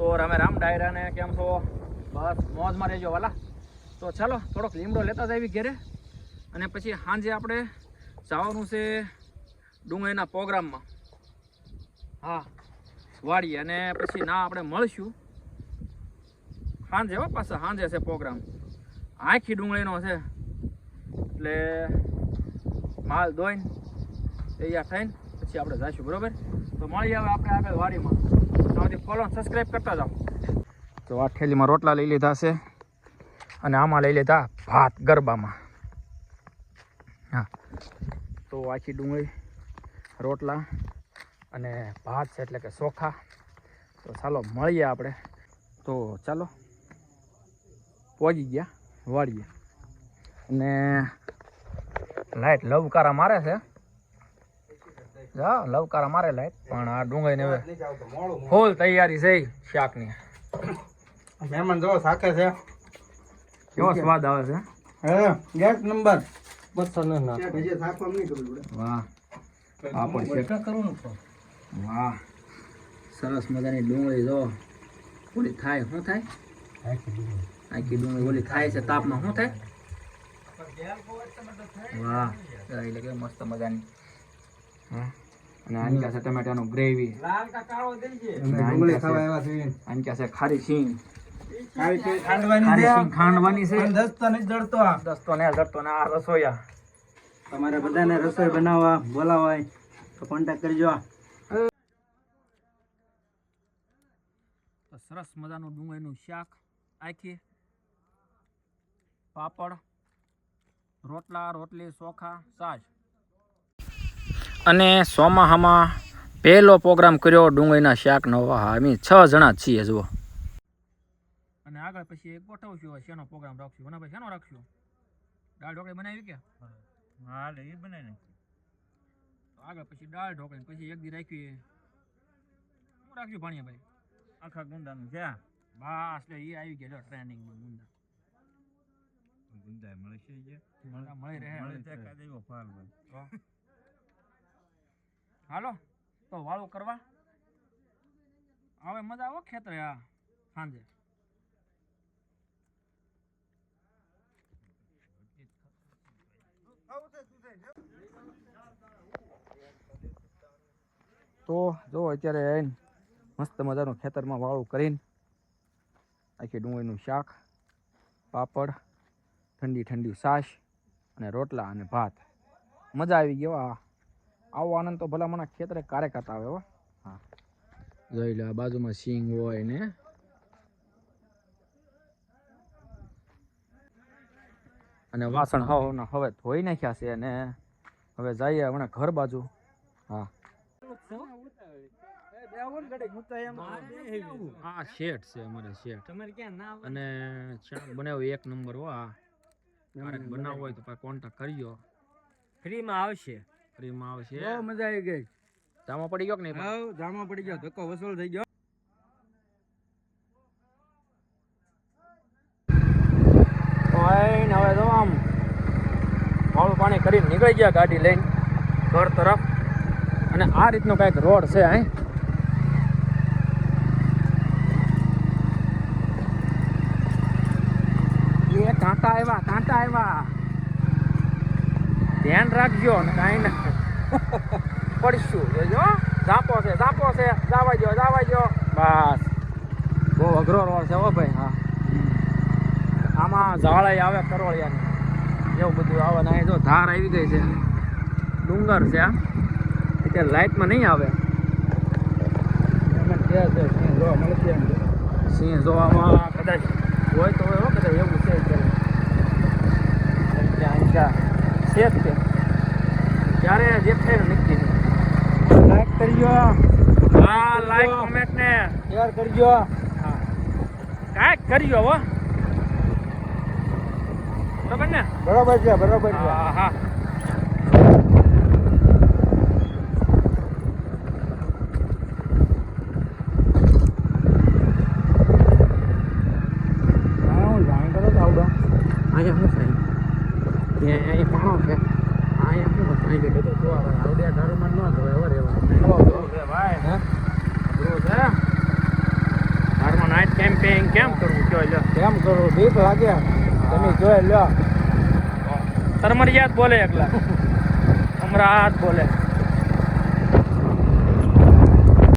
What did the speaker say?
તો રામે રામ ડાયરા ને કેમ છો? બસ મોજમાં રહેજો વાલા. તો ચાલો થોડોક લીમડો લેતા જ આવી ઘેરે, અને પછી સાંજે આપણે જવાનું છે ડુંગળીના પ્રોગ્રામમાં. હા, વાડીએ, અને પછી ના આપણે મળશું સાંજે. હો પાછા સાંજે છે પ્રોગ્રામ, આખી ડુંગળીનો છે. એટલે માલ દોઈને તૈયાર થઈને પછી આપણે જઈશું, બરાબર? તો મળી આવે આપણે આગળ વાડીમાં. તમારી ફોલો સબસ્ક્રાઈબ કરતા જાઓ. તો આ થેલીમાં રોટલા લઈ લીધા છે, અને આમાં લઈ લીધા ભાત ગરબામાં. હા, તો આખી ડુંગળી, રોટલા અને ભાત છે, એટલે કે ચોખા. તો ચાલો મળીએ આપણે. તો ચાલો પહોંચી ગયા વાળીએ, અને લાઈટ લવકારા મારે છે. હા, લવકારા મારે લાઈટ, પણ આ ડુંગળીને હવે ફૂલ તૈયારી છે શાકની. મહેમાન જો શાકે છે, કેવો સ્વાદ આવે છે. એક નંબર. વાહ, પાપડ છે. વાહ, સરસ મજાની ડુંગળી જો ઓલી થાય. શું થાય? આખી ડુંગળી ઓલી થાય છે તાપમાં. શું થાય? વાહ, એટલે કે મસ્ત મજાની. હા, અને આની પાસે ટમેટાનું ગ્રેવી, આની પાસે ખારી સિંગ. ખાંડવાની છે. દસ્તો ને જડતો ને આ રસોયા. તમારે બધાને રસોઈ બનાવવા બોલાવાય તો કોન્ટેક્ટ કરજો. તો સરસ મજાનું ડુંગળીનું શાક, આખી પાપડ, રોટલા, રોટલી, ચોખા, છાશ. અને સોમાહામાં પહેલો પ્રોગ્રામ કર્યો ડુંગળીના શાકનો. હા, અમે 6 જણા જ છીએ જુઓ. અને આગળ પછી એક ગોઠવશું શેનો પ્રોગ્રામ રાખશું. અને ભાઈ શેનો રાખશું? દાળ ઢોકળી બનાવી કે? હા, એ બનાવી નાખી. આગળ પછી દાળ ઢોકળી, પછી એક દી રાખી શું રાખ્યું ભાણિયાભાઈ? આખા ગુંદાનું છે. બસ, એટલે એ આવી ગયા ટ્રેનિંગમાં. ગુંદા મળે છે, મળી રહે. ફાલ. હાલો તો વાળું કરવા હવે મજા આવો ખેતરે. હા, સાંજે તો જો અત્યારે આવીને મસ્ત મજાનું ખેતરમાં વાળું કરીને આખી ડુંગળીનું શાક, પાપડ, ઠંડી ઠંડી છાશ અને રોટલા અને ભાત. મજા આવી ગયો. આવો આનંદ તો ભલા મને ખેતરે કારે કાતા આવે. હો હા, જોઈ લે, આ બાજુમાં સિંગ હોય ને. અને વાસણ હવે ધોઈ નાખ્યા છે, અને હવે જઈએ હમણાં ઘર બાજુ. હા, હા, શેઠ છે અમારે, શેઠ. અને શાક બનાવ્યું એક નંબર. હો, હા, બનાવવું હોય તો કોન્ટેક્ટ કરજો. ફ્રીમાં આવશે. ફ્રીમાં આવશે. બહુ મજા આવી ગઈ. જામો પડી ગયો કે નહીં? હા, જામો પડી ગયો. ધક્કો વસૂલ થઈ ગયો. હવે તો આમ વાળું પાણી કરીને નીકળી ગયા ગાડી લઈને ઘર તરફ. અને આ રીતનો કંઈક રોડ છે અહીં. એ કાંટા આવ્યા. ધ્યાન રાખજો ને કાંઈ ના પડશું. જોજો, ઝાપો છે. જવા દો. બસ, બહુ અઘરો રોડ છે. હો ભાઈ. હા, આમાં ઝાળાઈ આવે કરોળિયાની, એવું બધું આવે ને. જો ધાર આવી ગઈ છે, ડુંગર છે. આ અત્યારે લાઇટમાં નહીં આવે. સિંહ જોવામાં કદાચ હોય તો હોય. કદાચ એવું છે શેત છે, ત્યારે જે થાય નક્કી નહીં. લાઈક કરજો. હા, લાઈક, કોમેન્ટ ને શેર કરજો. હા, કાંઈક કરજો. હો, બરાબર ને? બરોબર છે. હા, હા. કેમ્પિંગ કેમ કરવું કયો લ્યો કેમ કરું બીક લાગે તમે જોઈ લ્યો તરમરિયાત બોલે એકલા અમરાત બોલે